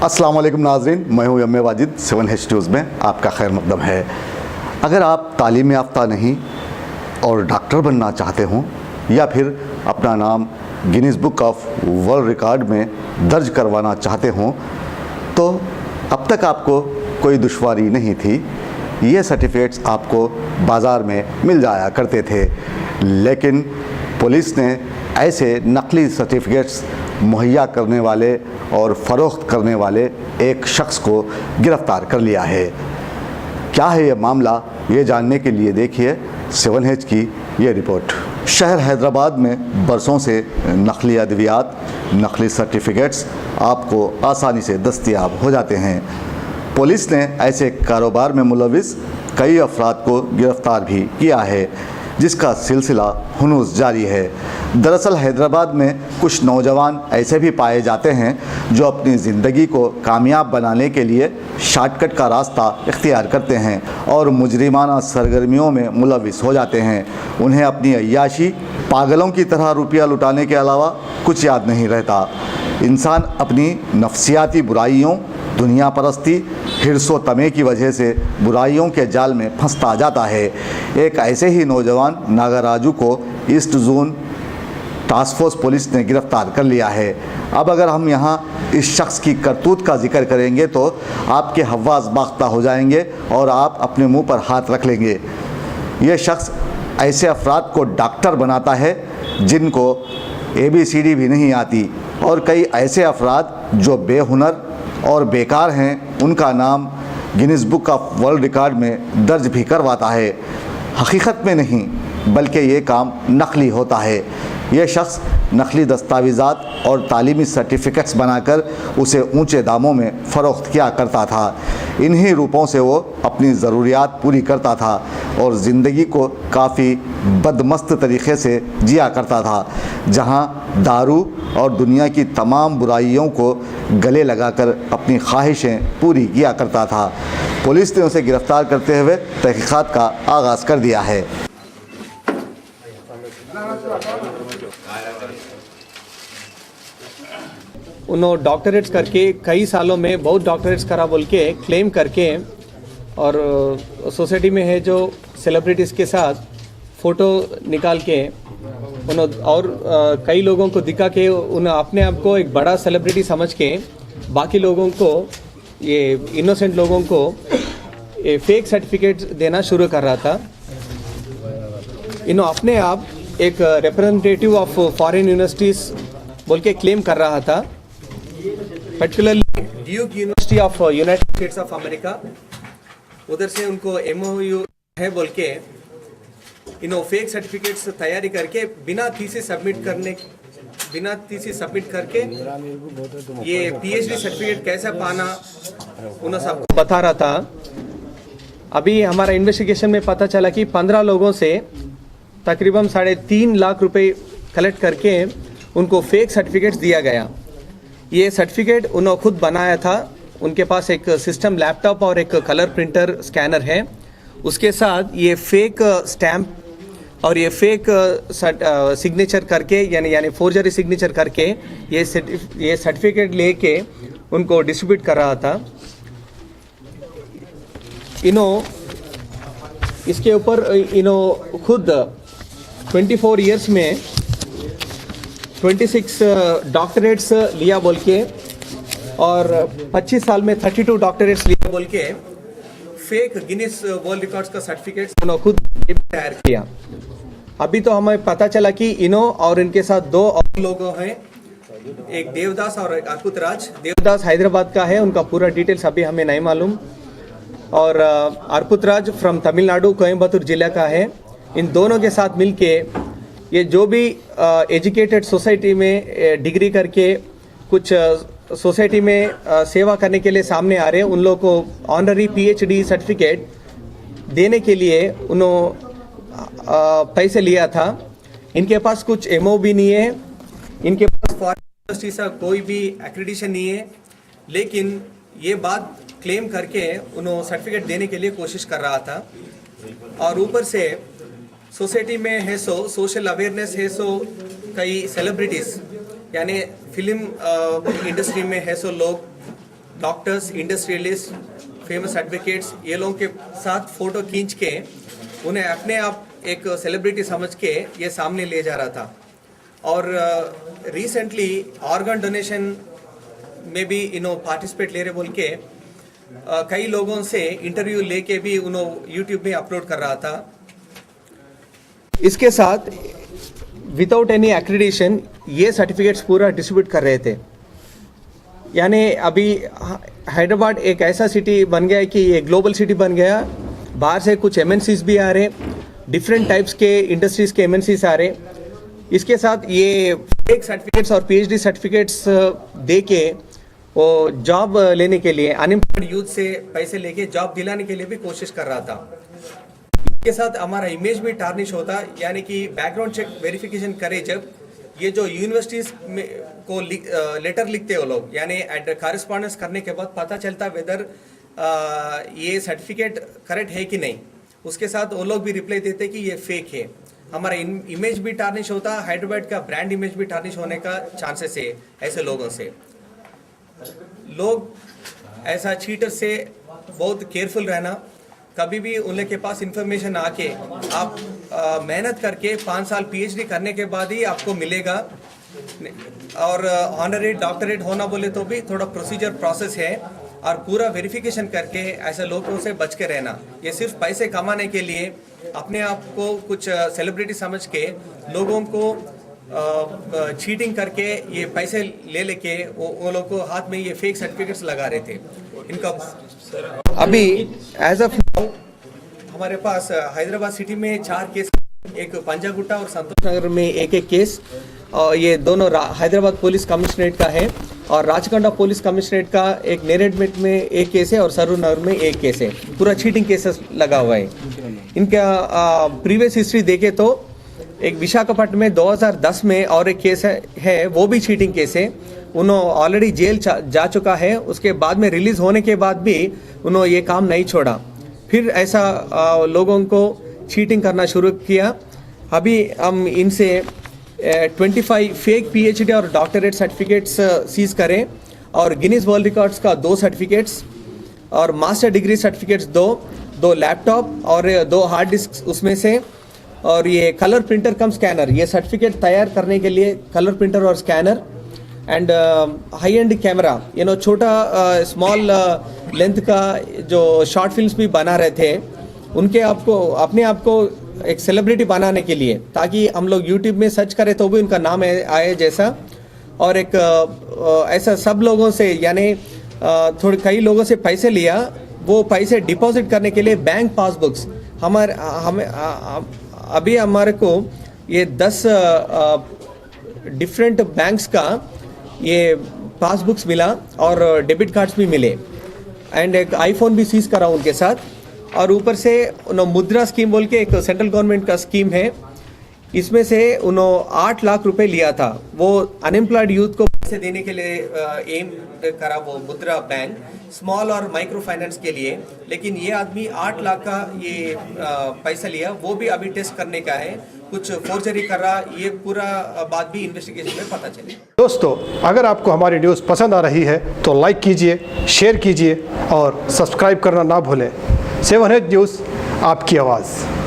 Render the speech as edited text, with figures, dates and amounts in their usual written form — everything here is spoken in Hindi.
अस्सलाम वालेकुम नाज़रीन, मैं हूँ यम्मे वाजिद। 7H न्यूज़ में आपका खैर मकदम है। अगर आप तालीम याफ्ता नहीं और डॉक्टर बनना चाहते हों या फिर अपना नाम Guinness book of world record में दर्ज करवाना चाहते हों तो अब तक आपको कोई दुश्वारी नहीं थी। ये सर्टिफिकेट्स आपको बाज़ार में मिल जाया करते थे, लेकिन पुलिस ने ऐसे नकली सर्टिफिकेट्स मुहैया करने वाले और फ़रोख्त करने वाले एक शख्स को गिरफ़्तार कर लिया है। क्या है ये मामला, ये जानने के लिए देखिए 7H की ये रिपोर्ट। शहर हैदराबाद में बरसों से नकली अद्वियात, नकली सर्टिफिकेट्स आपको आसानी से दस्तयाब हो जाते हैं। पुलिस ने ऐसे कारोबार में मुलविस कई अफराद को गिरफ़्तार भी किया है, जिसका सिलसिला हुनूस जारी है। दरअसल हैदराबाद में कुछ नौजवान ऐसे भी पाए जाते हैं जो अपनी ज़िंदगी को कामयाब बनाने के लिए शॉर्टकट का रास्ता इख्तियार करते हैं और मुजरिमाना सरगर्मियों में मुलविस हो जाते हैं। उन्हें अपनी अय्याशी, पागलों की तरह रुपया लुटाने के अलावा कुछ याद नहीं रहता। इंसान अपनी नफ्सियाती बुराइयों, दुनिया परस्ती, हिर्सो तमे की वजह से बुराइयों के जाल में फंसता जाता है। एक ऐसे ही नौजवान नागराजू को east zone task force police ने गिरफ़्तार कर लिया है। अब अगर हम यहाँ इस शख्स की करतूत का जिक्र करेंगे तो आपके हवास बाख्ता हो जाएंगे और आप अपने मुंह पर हाथ रख लेंगे। ये शख्स ऐसे अफराद को डॉक्टर बनाता है जिनको ABCD भी नहीं आती, और कई ऐसे अफराद जो बेहुनर और बेकार हैं उनका नाम Guinness book of world record में दर्ज भी करवाता है। हकीकत में नहीं बल्कि ये काम नकली होता है। यह शख्स नकली दस्तावेज़ात और तालीमी सर्टिफिकेट्स बनाकर उसे ऊंचे दामों में फ़रोख्त किया करता था। इन्हीं रूपों से वो अपनी ज़रूरियात पूरी करता था और ज़िंदगी को काफ़ी बदमस्त तरीक़े से जिया करता था, जहां दारू और दुनिया की तमाम बुराइयों को गले लगाकर अपनी ख्वाहिशें पूरी किया करता था। पुलिस ने उसे गिरफ़्तार करते हुए तहक़ीक़ात का आगाज़ कर दिया है। उन्होंने डॉक्टरेट्स करके कई सालों में बहुत डॉक्टरेट्स करा बोल के क्लेम करके, और सोसाइटी में है जो सेलिब्रिटीज़ के साथ फ़ोटो निकाल के उन्होंने और कई लोगों को दिखा के उन्हें अपने आप को एक बड़ा सेलिब्रिटी समझ के बाकी लोगों को, ये इनोसेंट लोगों को ये फेक सर्टिफिकेट देना शुरू कर रहा था। इन्होंने अपने आप एक रिप्रेजेंटेटिव ऑफ फॉरेन यूनिवर्सिटीज़ बोल के क्लेम कर रहा था, particularly Duke university of United states of America. उधर से उनको MOU है बोल के इन्होंने फेक सर्टिफिकेट्स तैयारी करके बिना थीसिस सबमिट करके ये PhD सर्टिफिकेट कैसे पाना उन्होंने सबको बता रहा था। अभी हमारा इन्वेस्टिगेशन में पता चला कि 15 लोगों से तकरीबन 3.5 लाख रुपए कलेक्ट करके उनको फेक सर्टिफिकेट्स दिया गया। ये सर्टिफिकेट उन्होंने खुद बनाया था। उनके पास एक सिस्टम लैपटॉप और एक कलर प्रिंटर स्कैनर है। उसके साथ ये फेक स्टैम्प और ये फेक सिग्नेचर करके यानी फोर्जरी सिग्नेचर करके ये सर्टिफिकेट लेके उनको डिस्ट्रीब्यूट कर रहा था। इसके ऊपर खुद 24 इयर्स में 26 डॉक्टरेट्स लिया बोल के और 25 साल में 32 डॉक्टरेट्स लिया बोल के फेक गिनीज वर्ल्ड रिकॉर्ड्स का सर्टिफिकेट्स उन्होंने खुद तैयार किया। अभी तो हमें पता चला कि और इनके साथ 2 और लोग हैं, एक देवदास और एक अर्पुत राज। देवदास हैदराबाद का है, उनका पूरा डिटेल्स अभी हमें नहीं मालूम, और अर्पुत राज फ्रॉम तमिलनाडु कोयम्बतूर जिला का है। इन दोनों के साथ मिलके ये जो भी एजुकेटेड सोसाइटी में डिग्री करके कुछ सोसाइटी में सेवा करने के लिए सामने आ रहे हैं, उन लोगों को ऑनररी PhD सर्टिफिकेट देने के लिए उन्होंने पैसे लिया था। इनके पास कुछ MO भी नहीं है, इनके पास फॉरेन यूनिवर्सिटी से कोई भी एक्रेडिशन नहीं है, लेकिन ये बात क्लेम करके उन्होंने सर्टिफिकेट देने के लिए कोशिश कर रहा था। और ऊपर से सोसाइटी में है सोशल अवेयरनेस है, कई सेलिब्रिटीज़ यानी फिल्म इंडस्ट्री में है लोग डॉक्टर्स, इंडस्ट्रियलिस्ट, फेमस एडवोकेट्स, ये लोगों के साथ फोटो खींच के उन्हें अपने आप एक सेलिब्रिटी समझ के ये सामने ले जा रहा था। और रिसेंटली ऑर्गन डोनेशन में भी पार्टिसिपेट ले रहे बोल के कई लोगों से इंटरव्यू लेके भी उन्होंने यूट्यूब में अपलोड कर रहा था। इसके साथ विदाउट एनी एक्रेडिटेशन ये सर्टिफिकेट्स पूरा डिस्ट्रीब्यूट कर रहे थे। यानी अभी हैदराबाद एक ऐसा सिटी बन गया है कि ये ग्लोबल सिटी बन गया। बाहर से कुछ एमएनसीज भी आ रहे, डिफरेंट टाइप्स के इंडस्ट्रीज के एमएनसीज आ रहे। इसके साथ ये फेक सर्टिफिकेट्स और पीएचडी सर्टिफिकेट्स दे के वो जॉब लेने के लिए, अनएम्प्लॉयड यूथ से पैसे लेके जॉब दिलाने के लिए भी कोशिश कर रहा था। इसके साथ हमारा इमेज भी टार्निश होता, यानी कि बैकग्राउंड चेक वेरिफिकेशन करे जब ये जो यूनिवर्सिटीज में को लेटर लिखते हो लोग, यानी कॉरेस्पॉन्डेंस करने के बाद पता चलता वेदर ये सर्टिफिकेट करेक्ट है कि नहीं। उसके साथ वो लोग भी रिप्लाई देते कि ये फेक है। हमारा इमेज भी टार्निश होता, हैदराबाद का ब्रांड इमेज भी टार्निश होने का चांसेस है ऐसे लोगों से। लोग ऐसा चीटर से बहुत केयरफुल रहना। कभी भी उन के पास इंफॉर्मेशन आके आप मेहनत करके 5 साल पीएचडी करने के बाद ही आपको मिलेगा। और ऑनरेट डॉक्टरेट होना बोले तो भी थोड़ा प्रोसेस है, और पूरा वेरिफिकेशन करके ऐसे लोगों से बच के रहना। ये सिर्फ पैसे कमाने के लिए अपने आप को कुछ सेलिब्रिटी समझ के लोगों को चीटिंग करके ये पैसे ले लेके वो लोग को हाथ में ये फेक सर्टिफिकेट्स लगा रहे थे। इनका अभी एज ऑफ हमारे पास हैदराबाद सिटी में 4 केस, एक पंजागुट्टा और संतोष नगर में एक केस, और ये दोनों हैदराबाद पुलिस कमिश्नरेट का है, और राचकोंडा पुलिस कमिश्नरेट का एक नेरेडमेंट में एक केस है, और सरूर नगर में एक केस है। पूरा चीटिंग केसेस लगा हुआ है। इनका प्रीवियस हिस्ट्री देखे तो एक विशाखापट्टनम में 2010 में और एक केस है वो भी चीटिंग केस है। उन्होंने ऑलरेडी जेल जा चुका है। उसके बाद में रिलीज होने के बाद भी उन्होंने ये काम नहीं छोड़ा, फिर ऐसा लोगों को चीटिंग करना शुरू किया। अभी हम इनसे 25 फेक पीएचडी और डॉक्टरेट सर्टिफिकेट्स सीज करें, और गिनीज वर्ल्ड रिकॉर्ड्स का 2 सर्टिफिकेट्स, और मास्टर डिग्री सर्टिफिकेट्स 2 लैपटॉप और 2 हार्ड डिस्क उसमें से, और ये कलर प्रिंटर कम स्कैनर। ये सर्टिफिकेट तैयार करने के लिए कलर प्रिंटर और scanner, and high and camera, छोटा स्मॉल लेंथ का जो शॉर्ट फिल्म्स भी बना रहे थे उनके अपने आप को एक सेलिब्रिटी बनाने के लिए, ताकि हम लोग यूट्यूब में सर्च करें तो भी उनका नाम आए जैसा। और एक ऐसा सब लोगों से, यानी थोड़े कई लोगों से पैसे लिया, वो पैसे डिपॉजिट करने के लिए बैंक पासबुक्स हमें अभी हमारे को ये 10 डिफरेंट बैंक्स का ये पासबुक्स मिला, और डेबिट कार्ड्स भी मिले, एंड एक आईफोन भी सीज करा उनके साथ। और ऊपर से उन्होंने मुद्रा स्कीम बोल के एक सेंट्रल गवर्नमेंट का स्कीम है, इसमें से उन्होंने 8 लाख रुपए लिया था। वो अनएम्प्लॉयड यूथ को पैसे देने के लिए एम करा वो मुद्रा बैंक, स्मॉल और माइक्रो फाइनेंस के लिए। लेकिन ये आदमी 8 लाख का ये पैसा लिया, वो भी अभी टेस्ट करने का है, कुछ फोर्जरी कर रहा। ये पूरा बात भी इन्वेस्टिगेशन में पता चले। दोस्तों, अगर आपको हमारी न्यूज़ पसंद आ रही है तो लाइक कीजिए, शेयर कीजिए और सब्सक्राइब करना ना भूलें। 7 न्यूज़, आपकी आवाज़।